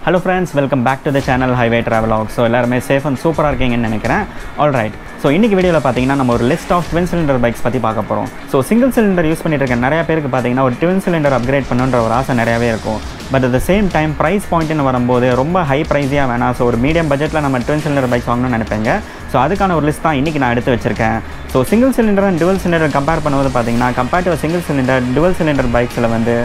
Hello friends, welcome back to the channel Highway Travelog. So எல்லாரும் safe and super இருக்கீங்கன்னு நினைக்கிறேன். All right. So இன்னைக்கு வீடியோல பாத்தீங்கன்னா நம்ம ஒரு list of twin cylinder bikes பத்தி பார்க்க போறோம். So single cylinder யூஸ் பண்ணிட்டு இருக்க நிறைய பேருக்கு பாத்தீங்கன்னா ஒரு twin cylinder upgrade பண்ணனும்ன்ற ஒரு ஆசை நிறையவே இருக்கும். But at the same time price point ன்னு வரும்போது ரொம்ப high price-யா வேணா. So ஒரு medium budgetல நம்ம twin cylinder bikes வாங்கணும்னு நினைப்பீங்க. So அதுக்கான ஒரு லிஸ்ட் தான் இன்னைக்கு நான் எடுத்து வச்சிருக்கேன். So single cylinder and dual cylinder compare பண்ணும்போது பாத்தீங்கன்னா compared to a single cylinder dual cylinder bikesல வந்து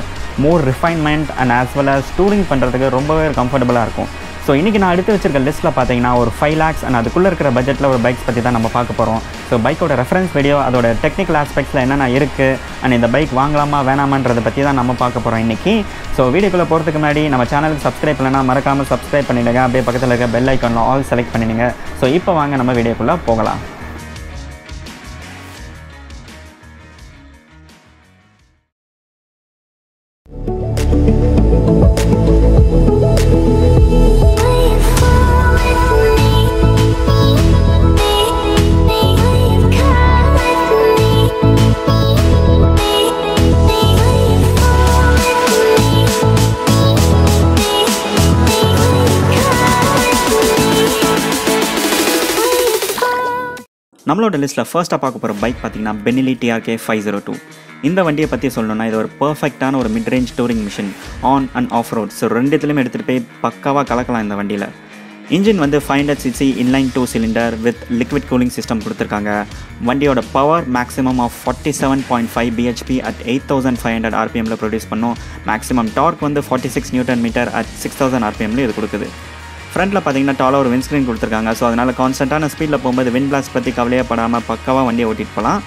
more refinement and as well as touring பண்றதுக்கு ரொம்பவே கம்ஃபர்ட்டபிளா இருக்கும். ஸோ இன்றைக்கி நான் எடுத்து வச்சிருக்க லிஸ்ட்டில் பார்த்தீங்கன்னா ஒரு 5 lakhs அண்ட் அதுக்குள்ளே இருக்கிற பட்ஜெட்டில் ஒரு பைக்ஸ் பற்றி தான் நம்ம பார்க்க போகிறோம். ஸோ பைக்கோட ரெஃபரன்ஸ் வீடியோ அதோட டெக்னிக்கல் ஆஸ்பெக்ட்ஸில் என்னென்ன இருக்குது அண்ட் இந்த பைக் வாங்கலாமா வேணாமான்றதை பற்றி தான் நம்ம பார்க்க போகிறோம் இன்றைக்கி. ஸோ வீடியோக்குள்ளே போகிறதுக்கு முன்னாடி நம்ம சேனலுக்கு சப்ஸ்கிரைப் பண்ணலைன்னா மறக்காமல் சப்ஸ்கிரைப் பண்ணிவிடுங்க. அப்படியே பக்கத்தில் இருக்க பெல் ஐக்கானில் ஆல் செலக்ட் பண்ணிடுங்க. ஸோ இப்போ வாங்க நம்ம வீடியோக்குள்ளே போகலாம். நம்மளோட லிஸ்ட்டில் ஃபர்ஸ்ட்டாக பார்க்க போகிற பைக் பார்த்தீங்கன்னா பெனிலி TRK 502. இந்த வண்டியை பற்றி சொல்லணும்னா இது ஒரு பர்ஃபெக்டான ஒரு mid range touring machine on and off road. So ரெண்டுத்துலையுமே எடுத்துகிட்டு போய் பக்காவாக கலக்கலாம் இந்த வண்டியில். இன்ஜின் வந்து 500cc inline 2 cylinder with liquid cooling system கொடுத்துருக்காங்க. வண்டியோட power maximum of 47.5 bhp at 8500 rpmல ப்ரொடியூஸ் பண்ணும். மேக்ஸிமம் டார்க் வந்து 46 Nm அட் 6000 rpmல இது கொடுக்குது. ஃப்ரண்ட்டில் பார்த்தீங்கன்னா டாலாக ஒரு விண்ட்ஸ்க்ரீன் கொடுத்துருக்காங்க. ஸோ அதனால் கான்ஸ்டன்ட்டான ஸ்பீடில் போகும்போது விண்ட் பிளாஸ்ட் பற்றி கவலையே படாமல் பக்காவாக வண்டியை ஓட்டிட்டு போகலாம்.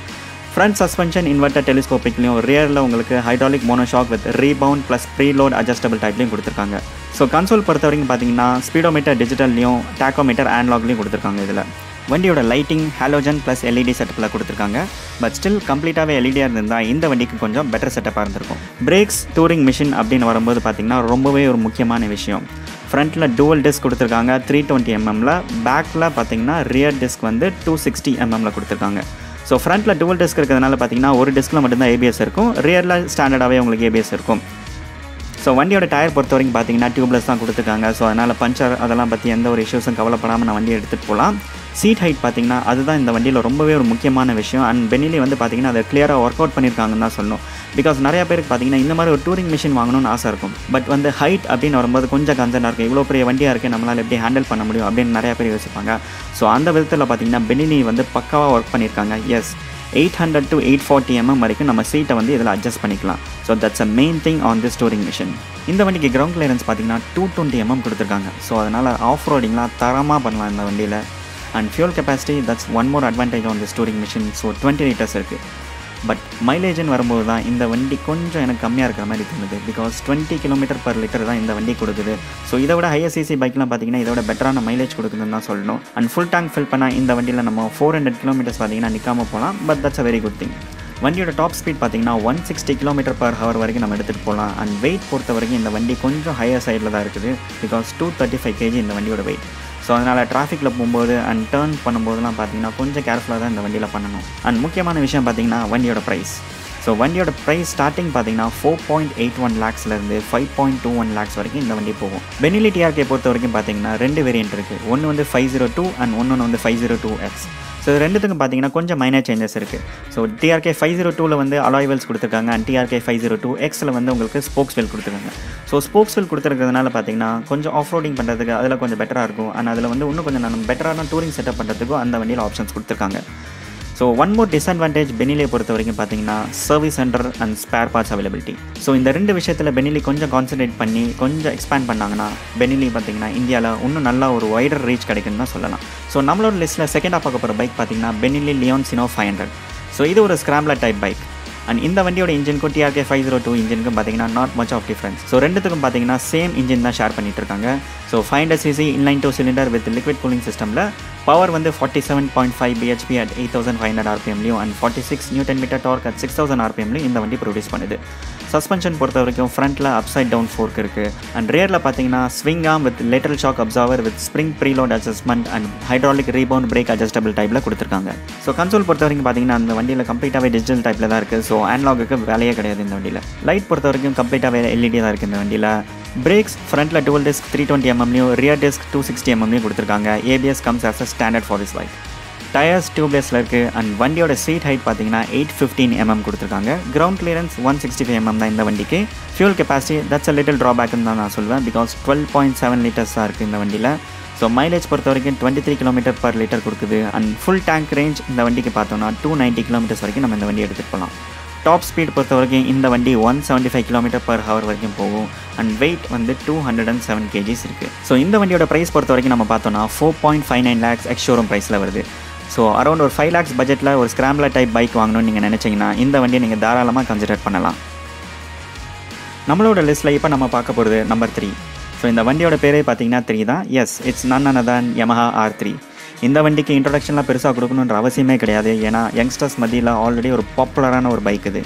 ஃப்ரண்ட் சஸ்பென்ஷன் இன்வெர்டர் டெலிஸ்கோபிக்லையும் ரியரில் உங்களுக்கு hydraulic monoshock with rebound plus preload adjustable டைப்லையும் கொடுத்துருக்காங்க. ஸோ கன்சோல் பொறுத்த வரைக்கும் பார்த்தீங்கன்னா ஸ்பீடோமீட்டர் டிஜிட்டல்லையும் டாக்கோமீட்டர் ஆன்லாக்லையும் கொடுத்துருக்காங்க. இதில் வண்டியோட லைட்டிங் ஹாலோஜன் ப்ளஸ் LED செட்டப்பில் கொடுத்துருக்காங்க. பட் ஸ்டில் கம்ப்ளீட்டாகவே எல்இடியாக இருந்திருந்தால் இந்த வண்டிக்கு கொஞ்சம் பெட்டர் செட்டப்பாக இருந்திருக்கும். பிரேக்ஸ் டூரிங் மிஷின் அப்படின்னு வரும்போது பார்த்தீங்கன்னா ரொம்பவே ஒரு முக்கியமான விஷயம். ஃப்ரண்ட்டில் டூவல் டிஸ்க் கொடுத்துருக்காங்க 320 mm, பேக்கில் பார்த்தீங்கன்னா ரியர் டிஸ்க் வந்து 260 mm கொடுத்துருக்காங்க. ஸோ ஃப்ரண்ட்டில் டூவல் டிஸ்க் இருக்கிறதுனால பார்த்தீங்கன்னா ஒரு டிஸ்கில் மட்டும்தான் ABS இருக்கும், ரியரில் ஸ்டாண்டர்டாகவே உங்களுக்கு ABS இருக்கும். ஸோ வண்டியோட டயர் பொறுத்த வரைக்கும் பார்த்தீங்கன்னா டியூப்லெஸ் தான் கொடுத்துருக்காங்க. ஸோ அதனால் பஞ்சர் அதெல்லாம் பற்றி எந்த ஒரு இஷ்யூஸும் கவலைப்படாமல் நான் வண்டியை எடுத்துகிட்டு போகலாம். சீட் ஹைட் பார்த்தீங்கன்னா அதுதான் இந்த வண்டியில் ரொம்பவே ஒரு முக்கியமான விஷயம். அண்ட் பெனிலி வந்து பார்த்தீங்கன்னா அதை கிளியராக ஒர்க் அவுட் பண்ணியிருக்காங்கன்னு தான் சொல்லணும். பிகாஸ் நிறையா பேருக்கு பார்த்தீங்கன்னா இந்த மாதிரி ஒரு டூரிங் மிஷின் வாங்கணும்னு ஆசை இருக்கும். பட் வந்து ஹைட் அப்படின்னு வரும்போது கொஞ்சம் கன்சர்னாக இருக்குது. இவ்வளோ பெரிய வண்டியாக இருக்குது, நம்மளால் எப்படி ஹேண்டில் பண்ண முடியும் அப்படின்னு நிறையா பேர் யோசிப்பாங்க. ஸோ அந்த விதத்தில் பார்த்தீங்கன்னா பெனிலி வந்து பக்காவாக ஒர்க் பண்ணியிருக்காங்க. எஸ் 800 to 840 mm வரைக்கும் நம்ம சீட்டை வந்து இதில் அட்ஜஸ்ட் பண்ணிக்கலாம். So that's a main thing on this touring machine. இந்த வண்டிக்கு கிரவுண்ட் கிளியரன்ஸ் பார்த்தீங்கன்னா 220 mm கொடுத்துருக்காங்க. ஸோ அதனால் ஆஃப் ரோடிங்லாம் தரமாக பண்ணலாம் இந்த வண்டியில். And fuel capacity that's one more advantage on this touring machine. So 20 liters இருக்குது. பட் மைலேஜ்னு வரும்போது தான் இந்த வண்டி கொஞ்சம் எனக்கு கம்மியாக இருக்கிற மாதிரி தோணுது. பிகாஸ் 20 km/l தான் இந்த வண்டி கொடுக்குது. ஸோ இதை விட ஹையர் சிசி பைக்லாம் பார்த்தீங்கன்னா இதோட பெட்டரான மைலேஜ் கொடுக்குதுன்னு தான் சொல்லணும். அண்ட் ஃபுல் டேங்க் ஃபில் பண்ணால் இந்த வண்டியில் நம்ம 400 km பார்த்தீங்கன்னா நிற்காமல் போகலாம். But that's a very good thing. வண்டியோட டாப் ஸ்பீட் பார்த்தீங்கன்னா 160 km/h வரைக்கும் நம்ம எடுத்துகிட்டு போகலாம். அண்ட் வெயிட் பொறுத்த வரைக்கும் இந்த வண்டி கொஞ்சம் ஹையர் சைடில் தான் இருக்குது. பிகாஸ் 235 kg இந்த வண்டியோட வெயிட். ஸோ அதனால் டிராஃபிக்கில் போகும்போது அண்ட் டேர்ன் பண்ணும்போதெல்லாம் பார்த்தீங்கன்னா கொஞ்சம் கேர்ஃபுல்லாக தான் இந்த வண்டியில் பண்ணணும். அண்ட் முக்கியமான விஷயம் பார்த்தீங்கன்னா வண்டியோட ப்ரைஸ். ஸோ வண்டியோட ப்ரைஸ் ஸ்டார்டிங் பார்த்தீங்கன்னா 4.81 lakhsலேருந்து 5.21 lakhs வரைக்கும் இந்த வண்டி போகும். பெனிலி TRK பொறுத்த வரைக்கும் பார்த்தீங்கன்னா 2 வேரியன்ட் இருக்குது. ஒன்று வந்து 502 அண்ட் ஒன்று வந்து 502X. ஸோ இது ரெண்டுத்துக்கும் பார்த்தீங்கன்னா கொஞ்சம் மைனர் சேஞ்சஸ் இருக்குது. ஸோ TRK 502ல் வந்து அலாய் வீல்ஸ் கொடுத்துருக்காங்க. அண்ட் TRK 502Xல் வந்து உங்களுக்கு ஸ்போக்ஸ் வீல் கொடுத்துருக்காங்க. ஸோ ஸ்போக்ஸ் வீல் கொடுத்துருக்கிறதுனால பார்த்தீங்கன்னா கொஞ்சம் ஆஃப் ரோடிங் பண்ணுறதுக்கு அதில் கொஞ்சம் பெட்டராக இருக்கும். அண்ட் அதில் வந்து இன்னும் கொஞ்சம் நம்ம பெட்டரான டூரிங் செட்டப் பண்ணுறதுக்கும் அந்த வண்டியில் ஆப்ஷன்ஸ் கொடுத்துருக்காங்க. ஸோ ஒன் மோர் டிஸ்அட்வான்டேஜ் பெனிலியை பொறுத்த வரைக்கும் பார்த்தீங்கன்னா service centre and spare parts availability. So இந்த ரெண்டு விஷயத்தில் பெனிலி கொஞ்சம் கான்சன்ட்ரேட் பண்ணி கொஞ்சம் எக்ஸ்பேண்ட் பண்ணாங்கன்னா பெனிலி பார்த்தீங்கன்னா இந்தியாவில் இன்னும் நல்லா ஒரு வைடர் ரீச் கிடைக்குன்னு தான் சொல்லலாம். ஸோ நம்மளோட லிஸ்ட்டில் செகண்டாக பார்க்க போகிற பைக் பார்த்தீங்கன்னா பெனிலி லியோன் சினோ 500. ஸோ இது ஒரு ஸ்கிராம்ப்லர் டைப் பைக். அண்ட் இந்த வண்டியோட இன்ஜினுக்கும் TRK 502 இன்ஜினுக்கும் பார்த்தீங்கன்னா not much of difference. So ரெண்டுத்துக்கும் பார்த்தீங்கன்னா சேம் இன்ஜின் தான் ஷேர் பண்ணிட்டு இருக்காங்க. So 500cc inline 2 cylinder with liquid cooling சிஸ்டமில் பவர் வந்து 47.5 bhp at 8500 rpmலையும் அண்ட் 46 Nm டார்க் at 6000 rpmலையும் இந்த வண்டி ப்ரொடியூஸ் பண்ணுது. சஸ்பென்ஷன் பொறுத்த வரைக்கும் ஃப்ரண்ட்டில் அப்சைட் டவுன் ஃபோர்க் இருக்குது. அண்ட் ரியரில் பார்த்தீங்கன்னா swing arm with lateral shock absorber with spring preload adjustment and hydraulic rebound brake adjustable டைப்பில் கொடுத்துருக்காங்க. ஸோ கன்சோல் பொறுத்த வரைக்கும் பார்த்தீங்கன்னா அந்த வண்டியில் கம்ப்ளீட்டாகவே டிஜிட்டல் டைப்பில் தான் இருக்குது. ஸோ ஆன்லாகுக்கு வேலையே கிடையாது இந்த வண்டியில். லைட் பொறுத்த வரைக்கும் கம்ப்ளீட்டாகவே LED தான் இருக்குது இந்த வண்டியில். பிரேக்ஸ் ஃப்ரண்ட்டில் dual disc 320mm rear disk 260mm கொடுத்துருக்காங்க. ABS comes as a standard for this bike. Tyres டியூப்லெஸில் இருக்குது அண்ட் வண்டியோட சீட் ஹைட் பார்த்தீங்கன்னா 815mm கொடுத்துருக்காங்க. கிரவுண்ட் கிளியரன்ஸ் 165mm தான் இந்த வண்டிக்கு. Fuel capacity that's a little ட்ராபேக்னு தான் நான் சொல்வேன், பிகாஸ் 12.7 liters தான் இருக்குது இந்த வண்டியில். ஸோ மைலேஜ் பொறுத்த வரைக்கும் 23 km/L கொடுக்குது அண்ட் ஃபுல் டேங்க் ரேஞ்ச் இந்த வண்டிக்கு பார்த்தோம்னா 290 km வரைக்கும் நம்ம இந்த வண்டி எடுத்துகிட்டு போகலாம். டாப் ஸ்பீட் பொறுத்த வரைக்கும் இந்த வண்டி 175 km/h வரைக்கும் போகும் அண்ட் வெயிட் வந்து 207 kgs இருக்குது. ஸோ இந்த வண்டியோட ப்ரைஸ் பொறுத்த வரைக்கும் நம்ம பார்த்தோம்னா 4.59 lakhs எக்ஸ் ஷோரூம் ப்ரைஸில் வருது. ஸோ அரௌண்ட் ஒரு 5 lakhs பட்ஜெட்டில் ஒரு ஸ்க்ராம்பிளர் டைப் பைக் வாங்கணும்னு நீங்கள் நினச்சிங்கன்னா இந்த வண்டியை நீங்கள் தாராளமாக கன்சிடர் பண்ணலாம். நம்மளோட லிஸ்ட்டில் இப்போ நம்ம பார்க்க போகிறது நம்பர் 3. ஸோ இந்த வண்டியோட பேரே பார்த்தீங்கன்னா 3 தான். Yes, it's none other than Yamaha R3. இந்த வண்டிக்கு இன்ட்ரொடக்ஷன்லாம் பெருசாக கொடுக்கணுன்ற அவசியமே கிடையாது, ஏன்னா யங்ஸ்டர்ஸ் மத்தியில் ஆல்ரெடி ஒரு பாப்புலரான ஒரு பைக் இது.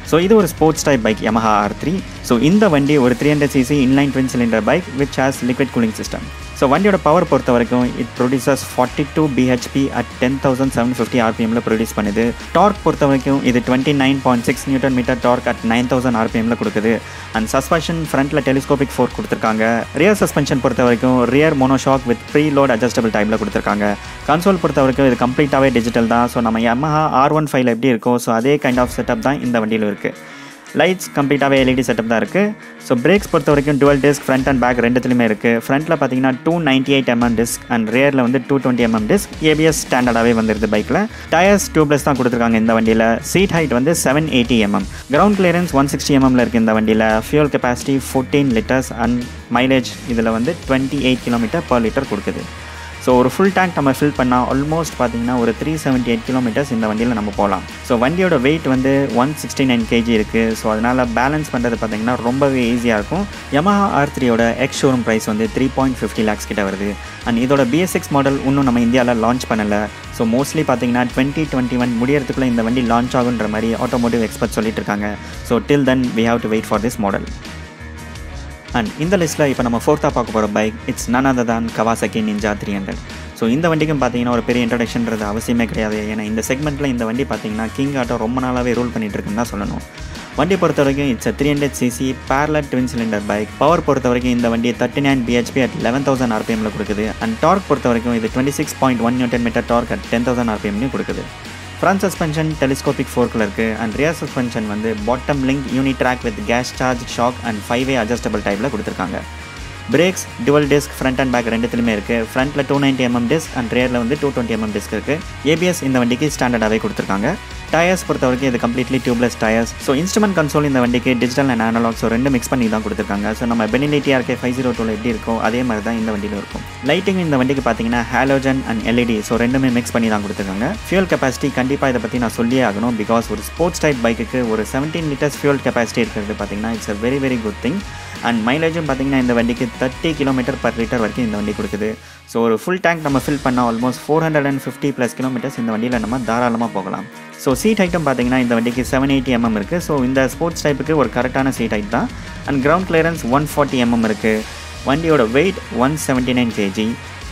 ஸோ இது ஒரு sports type bike Yamaha R3. So இந்த வண்டி ஒரு 300cc inline twin cylinder bike which has liquid cooling system. So வண்டியோட பவர் பொறுத்த வரைக்கும் இட் ப்ரொடியூசஸ் 42 bhp at 10,750 rpmல ப்ரொடியூஸ் பண்ணுது. டார்க் பொறுத்த வரைக்கும் இது 29.6 Nm டார்க் at 9,000 rpmல கொடுக்குது. அண்ட் சஸ்பென்ஷன் ஃப்ரண்ட்டில் டெலிஸ்கோபிக் ஃபோர்க் கொடுத்துருக்காங்க. ரியர் சஸ்பென்ஷன் பொறுத்த வரைக்கும் rear monoshock with preload adjustable டைப்பில் கொடுத்துருக்காங்க. கன்சோல் பொறுத்த வரைக்கும் இது கம்ப்ளீட்டாகவே டிஜிட்டல் தான். ஸோ நம்ம Yamaha R15 எப்படி இருக்கோ ஸோ அதே கைண்ட் ஆஃப் செட்டப் தான் இந்த வண்டியில் இருக்குது. லைட்ஸ் கம்ப்ளீட்டாகவே எல்இடி செட்டப் தான் இருக்குது. ஸோ பிரேக்ஸ் பொறுத்த வரைக்கும் dual disc front and back ரெண்டுத்துலையுமே இருக்குது. ஃப்ரண்ட்டில் பார்த்தீங்கன்னா 298mm டிஸ்க் அண்ட் ரியரில் வந்து 220mm டிஸ்க். ABS ஸ்டாண்டர்டாகவே வந்துருது பைக்கில். டயர்ஸ் டியூப்லெஸ் தான் கொடுத்துருக்காங்க இந்த வண்டியில். சீட் ஹைட் வந்து 780mm. கிரவுண்ட் கிளியரன்ஸ் 160mm இருக்குது இந்த வண்டியில். Fuel capacity 14 liters and mileage இதில் வந்து 28 km/L கொடுக்குது. ஸோ ஒரு ஃபுல் டேங்க் நம்ம ஃபில் பண்ணால் ஆல்மோஸ்ட் பார்த்தீங்கன்னா ஒரு 378 km இந்த வண்டியில் நம்ம போகலாம். ஸோ வண்டியோட வெயிட் வந்து 169 kg இருக்குது. ஸோ அதனால் பேலன்ஸ் பண்ணுறது பார்த்தீங்கன்னா ரொம்பவே ஈஸியாக இருக்கும். Yamaha R3யோட எக்ஸ் ஷோரூம் ப்ரைஸ் வந்து 3.50 lakhs கிட்ட வருது. அண்ட் இதோட BS6 மாடல் இன்னும் நம்ம இந்தியாவில் லான்ச் பண்ணலை. ஸோ மோஸ்ட்லி பார்த்தீங்கன்னா 2021 முடியறதுக்குள்ளே இந்த வண்டி லான்ச் ஆகுன்ற மாதிரி ஆட்டோமோட்டிவ் எக்ஸ்பர்ட் சொல்லிட்டு இருக்காங்க. So till then we have to wait for this model. And இந்த லிஸ்ட்டில் இப்போ நம்ம ஃபோர்த்தாக பார்க்க போகிற bike it's none other than Kawasaki Ninja 300. So இந்த வண்டிக்கும் பார்த்தீங்கன்னா ஒரு பெரிய இன்ட்ரடக்ஷன்றது அவசியமே கிடையாது, ஏன்னா இந்த செக்மெண்ட்டில் இந்த வண்டி பார்த்தீங்கன்னா கிங் ஆட்டோ ரொம்ப நாளாகவே ரூல் பண்ணிகிட்டு இருக்குன்னு தான் சொல்லணும். வண்டி பொறுத்த வரைக்கும் it's 300cc parallel twin cylinder bike. Power பொறுத்த வரைக்கும் இந்த வண்டி 39 bhp at 11,000 rpmல கொடுக்குது. அண்ட் டார்க் பொறுத்த வரைக்கும் இது 26.1 Nm டார்க் at 10,000 rpmலையும் கொடுக்குது. ஃப்ரண்ட் சஸ்பென்ஷன் டெலிஸ்கோபிக் ஃபோர்க்கில் இருக்குது அண்ட் ரியர் சஸ்பென்ஷன் வந்து bottom link unitrack with gas charge shock and 5-way adjustable டைப்பில் கொடுத்துருக்காங்க. Brakes dual disc front and back ரெண்டுத்துலையுமே இருக்குது. ஃப்ரண்ட்டில் 290mm டிஸ்க் அண்ட் ரியரில் வந்து 220mm டிஸ்க் இருக்குது. ABS இந்த வண்டிக்கு ஸ்டாண்டர்டாகவே கொடுத்துருக்காங்க. டயர்ஸ் பொறுத்த வரைக்கும் இது completely tubeless tyres. So instrument console இந்த வண்டிக்கு டிஜிட்டல் அண்ட் அனலாக் ஸோ ரெண்டு மிக்ஸ் பண்ணி தான் கொடுத்துருக்காங்க. ஸோ நம்ம Benelli TRK 502 எப்படி இருக்கோ அதே மாதிரி தான் இந்த வண்டியில் இருக்கும். லைட்டிங் இந்த வண்டிக்கு பார்த்தீங்கன்னா ஹாலோஜன் அண்ட் LED ஸோ ரெண்டுமே மிக்ஸ் பண்ணி தான் கொடுத்துருக்காங்க. ஃபியூல் கெப்பாசிட்டி கண்டிப்பாக இதை பற்றி நான் சொல்லியே ஆகணும், பிகாஸ் ஒரு ஸ்போர்ட்ஸ் டைப் பைக்குக்கு ஒரு 17 liters ஃபியூல் கெப்பாசிட்டி இருக்கிறது பார்த்தீங்கன்னா it's a very very good thing. And மைலேஜும் பார்த்தீங்கன்னா இந்த வண்டிக்கு 30 km/L வரைக்கும் இந்த வண்டி கொடுக்குது. ஸோ ஒரு ஃபுல் டேங்க் நம்ம ஃபில் பண்ணால் ஆல்மோஸ்ட் 450+ kilometers இந்த வண்டியில் நம்ம தாராளமாக போகலாம். ஸோ சீட் ஹைட்டும் பார்த்தீங்கன்னா இந்த வண்டிக்கு 780mm இருக்குது. ஸோ இந்த ஸ்போர்ட்ஸ் டைப்புக்கு ஒரு கரெக்டான சீட் ஹைட் தான். அண்ட் கிரவுண்ட் கிளியரன்ஸ் 140mm இருக்குது. வண்டியோட weight 179 kg.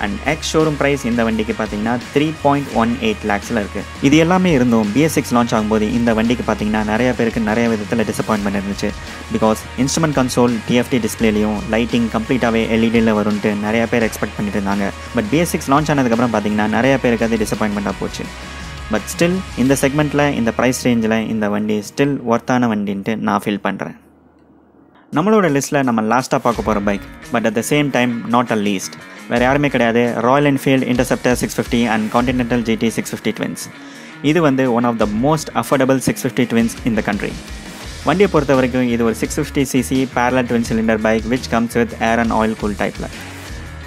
And ex showroom price இந்த வண்டிக்கு பார்த்தீங்கன்னா 3.18 lakhsல இருக்குது. இது எல்லாமே இருந்தும் BS6 லான்ச் ஆகும்போது இந்த வண்டிக்கு பார்த்தீங்கன்னா நிறைய பேருக்கு நிறைய விதத்தில் டிசப்பாயின்மெண்ட் இருந்துச்சு. பிகாஸ் இன்ஸ்ட்ருமெண்ட் கன்சோல் TFT டிஸ்பிளேலையும் லைட்டிங் கம்ப்ளீட்டாகவே LEDயில் வரும்ட்டு நிறைய பேர் எக்ஸ்பெக்ட் பண்ணிட்டு இருந்தாங்க. பட் BS6 லான்ச் ஆனதுக்கப்புறம் பார்த்தீங்கன்னா நிறைய பேருக்கு அது டிசப்பாயின்மெண்ட்டாக போச்சு. பட் ஸ்டில் இந்த செக்மெண்ட்டில் இந்த ப்ரைஸ் ரேஞ்சில் இந்த வண்டி ஸ்டில் ஒர்த்தான வண்டின்ட்டு நான் ஃபீல் பண்ணுறேன். நம்மளோட லிஸ்ட்டில் நம்ம லாஸ்ட்டாக பார்க்க போகிற bike, but at the same time not a least, வேறு யாருமே கிடையாது, Royal Enfield Interceptor 650 and Continental GT 650 twins. இது வந்து one of the most affordable 650 twins in the country. வண்டியை பொறுத்த வரைக்கும் இது ஒரு 650cc parallel twin cylinder bike which comes with air and oil cool டைப்பில்.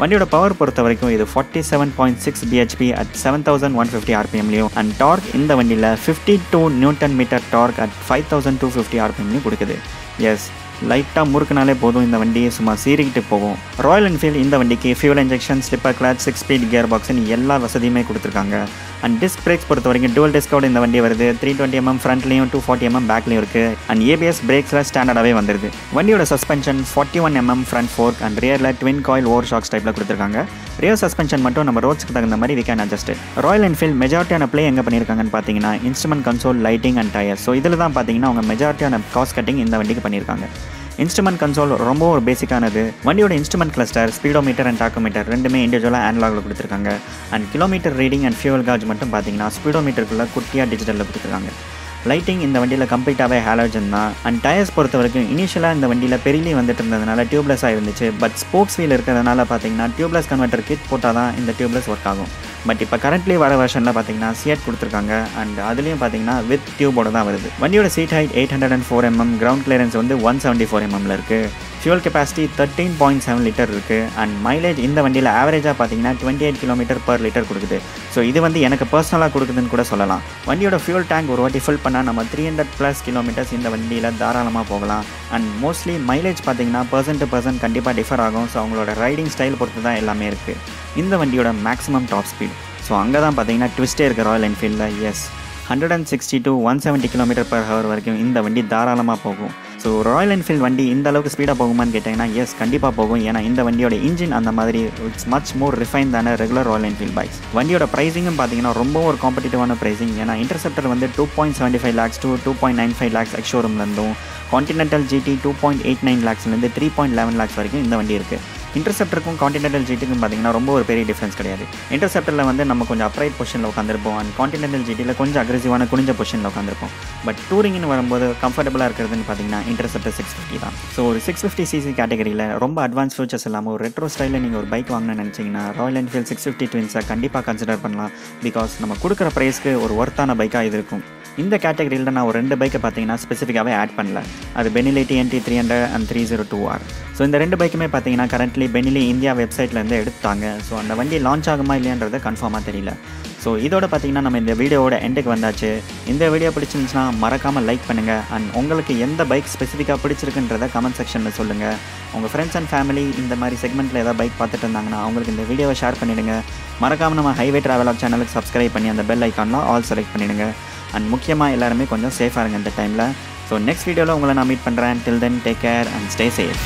வண்டியோட பவர் பொறுத்த வரைக்கும் இது 47.6 bhp at 7,150 rpmலையும் அண்ட் டார்க் இந்த வண்டியில் 52 Nm டார்க் at 5,250 rpmலையும் கொடுக்குது. எஸ், லைட்டாக முறுக்குனாலே போதும் இந்த வண்டியை சும்மா சீறிக்கிட்டு போகும். ராயல் என்ஃபீல்ட் இந்த வண்டிக்கு fuel injection, slipper clutch, 6-speed gear பாக்ஸ்னு எல்லா வசதியுமே கொடுத்துருக்காங்க. அண்ட் டிஸ்க் பிரேக்ஸ் பொறுத்த வரைக்கும் dual discோட இந்த வண்டி வருது. 320mm ஃப்ரண்ட்லையும் 240mm பேக்லையும் இருக்குது. அண்ட் ABS பிரேக்ஸில் ஸ்டாண்டர்டாகவே வந்துடுது. வண்டியோட suspension 41mm front fork and ரியரில் ட்வின் காயில் ஓவர் ஷாக்ஸ் டைப்பில் கொடுத்துருக்காங்க. ரியர் சஸ்பென்ஷன் மட்டும் நம்ம ரோட்ஸ்க்கு தகுந்த மாதிரி we can adjust it. Royal Enfield மெஜாரிட்டியான ப்ளே எங்கே பண்ணியிருக்காங்கன்னு பார்த்தீங்கன்னா instrument console, lighting and tyre. So இதில் தான் பார்த்தீங்கன்னா அவங்க மெஜாரிட்டியான காஸ்ட் கட்டிங் இந்த வண்டிக்கு பண்ணியிருக்காங்க. இன்ஸ்ட்ருமெண்ட் கன்சோல் ரொம்ப ஒரு பேசிக்கானது. வண்டியோட instrument cluster, speedometer and tachometer ரெண்டுமே இண்டிவிஜுவலாக ஆனலாகில் கொடுத்துருக்காங்க. And kilometre reading and fuel gauge மட்டும் பார்த்தீங்கன்னா ஸ்பீடோமீட்டருக்குள்ளே குட்டியாக டிஜிட்டலில் கொடுத்துருக்காங்க. லைட்டிங் இந்த வண்டியில் கம்ப்ளீட்டாகவே ஹாலோஜன் தான். அண்ட் டயர்ஸ் பொறுத்த வரைக்கும் இனிஷியலாக இந்த வண்டியில் பெரியலி வந்துட்டு இருந்ததுனால டியூப்லெஸ்ஸாக இருந்துச்சு. பட் ஸ்போக்ஸ் வீல் இருக்கிறதுனால பார்த்தீங்கன்னா டியூப்லெஸ் கன்வெர்ட்டர் கிட் போட்டால் தான் இந்த டியூப்லெஸ் ஒர்க் ஆகும். பட் இப்போ கரண்ட்லி வர வெர்ஷனில் பார்த்தீங்கன்னா சியட் கொடுத்துருக்காங்க. அண்ட் அதுலேயும் பார்த்தீங்கன்னா வித் டியூபோட தான் வருது. வண்டியோட seat height 804 mm, ground clearance வந்து 174 mmல இருக்குது. ஃபியூல் கெப்பாசிட்டி 13.7 லிட்டர் இருக்குது. அண்ட் மைலேஜ் இந்த வண்டியில் ஆவரேஜாக பார்த்தீங்கன்னா 28 km/லிட்டர் கொடுக்குது. ஸோ இது வந்து எனக்கு பர்சனலாக கொடுக்குதுன்னு கூட சொல்லலாம். வண்டியோட ஃபியூல் டேங்க் ஒரு வாட்டி ஃபில் பண்ணால் நம்ம 300+ கிலோமீட்டர்ஸ் இந்த வண்டியில் தாராளமாக போகலாம். அண்ட் மோஸ்ட்லி மைலேஜ் பார்த்தீங்கன்னா பர்சன்ட் டு பர்சன்ட் கண்டிப்பாக டிஃபர் ஆகும். ஸோ அவங்களோட ரைடிங் ஸ்டைல் பொறுத்து தான் எல்லாமே இருக்குது. இந்த வண்டியோட மேக்ஸிமம் டாப் ஸ்பீட், ஸோ அங்கே தான் பார்த்தீங்கன்னா ட்விஸ்டே இருக்குது ராயல் என்ஃபீல்டில். எஸ், 160 to 170 km/h வரைக்கும் இந்த வண்டி தாராளமாக போகும். ஸோ ராயல் என்ஃபீல்டு வண்டி இந்த அளவுக்கு ஸ்பீடாக போகுமான்னு கேட்டிங்கன்னா எஸ், கண்டிப்பாக போகும். ஏன்னா இந்த வண்டியோட இன்ஜின் அந்த மாதிரி இட்ஸ் மச் மோர் ரிஃபைன் தானே ரெகுலர் ராயல் என்ஃபீல்டு பைக்ஸ். வண்டியோட ப்ரைஸிங்கும் பார்த்தீங்கன்னா ரொம்ப ஒரு காம்படிட்டிவான ப்ரைஸிங். ஏன்னா இன்டர்செப்டர் வந்து 2.75 lakhs to 2.95 lakhs எக்ஷோரூம்லேருந்தும், கான்டினென்டல் ஜிடி 2.89 lakhsலேருந்து 3.11 lakhs வரைக்கும் இந்த வண்டி இருக்குது. இன்டர்செப்டருக்கும் கான்டினென்டல் ஜிடிக்கும் பார்த்தீங்கன்னா ரொம்ப ஒரு பெரிய டிஃப்ரென்ஸ் கிடையாது. இன்டர்செப்டரில் வந்து நம்ம கொஞ்சம் அப்ரைட் பொசிஷனில் உட்காந்துருப்போம். அண்ட் கான்டினென்டல் ஜிடியில் கொஞ்சம் அக்ரெசிவான குனிஞ்ச பொசிஷனில் உட்காந்துருப்போம். பட் டூரிங்னு வரும்போது கம்ஃபர்டபுளாக இருக்கிறதுன்னு பார்த்தீங்கன்னா இன்டர்செப்டர் 650 தான். ஸோ ஒரு 650cc கேட்டகரியில் ரொம்ப அட்வான்ஸ் ஃபீச்சர்ஸ் இல்லாமல் ஒரு ரெட்ரோ ஸ்டைலில் நீங்கள் ஒரு பைக் வாங்கணும்னு நினச்சிங்கன்னா ராயல் என்ஃபீல்டு 650 ட்வின்ஸை கண்டிப்பாக கன்சிடர் பண்ணலாம். பிகாஸ் நம்ம கொடுக்குற ப்ரைஸ்க்கு ஒரு ஒர்த்தான பைக்காக இது இருக்கும். இந்த கேட்டகரியில் நான் ஒரு 2 பைக்கை பார்த்தீங்கன்னா ஸ்பெசிஃபிக்காகவே ஆட் பண்ணல. அது Benelli TNT 300 and 302R. So இந்த 2 பைக்குமே பார்த்தீங்கன்னா கரண்ட்லி பெனிலி இந்தியா வெப்சைட்லேருந்து எடுத்தாங்க. ஸோ அந்த வண்டி லான்ச் ஆகுமா இல்லையான்றது கன்ஃபார்மாக தெரியல. ஸோ இதோட பார்த்தீங்கன்னா நம்ம இந்த வீடியோவோட எண்டுக்கு வந்தாச்சு. இந்த வீடியோ பிடிச்சிருந்துச்சுன்னா மறக்காமல் லைக் பண்ணுங்கள். அண்ட் உங்களுக்கு எந்த பைக் ஸ்பெசிஃபிக்காக பிடிச்சிருக்குன்றதை கமெண்ட் செக்ஷனில் சொல்லுங்கள். உங்கள் ஃப்ரெண்ட்ஸ் அண்ட் ஃபேமிலி இந்த மாதிரி செக்மெண்ட்டில் ஏதாவது பைக் பார்த்துட்டு இருந்தாங்கன்னா அவங்களுக்கு இந்த வீடியோவை ஷேர் பண்ணிவிடுங்க. மறக்காமல் நம்ம ஹைவே ட்ராவலாக் சேனலுக்கு சப்ஸ்கிரைப் பண்ணி அந்த பெல் ஐக்கான்லாம் ஆல் செலக்ட் பண்ணிவிடுங்க. அண்ட் முக்கியமாக எல்லாருமே கொஞ்சம் சேஃபாக இருங்க இந்த டைமில். ஸோ நெக்ஸ்ட் வீடியோவில் உங்களை நான் மீட் பண்ணுறேன். Till then take care and stay safe.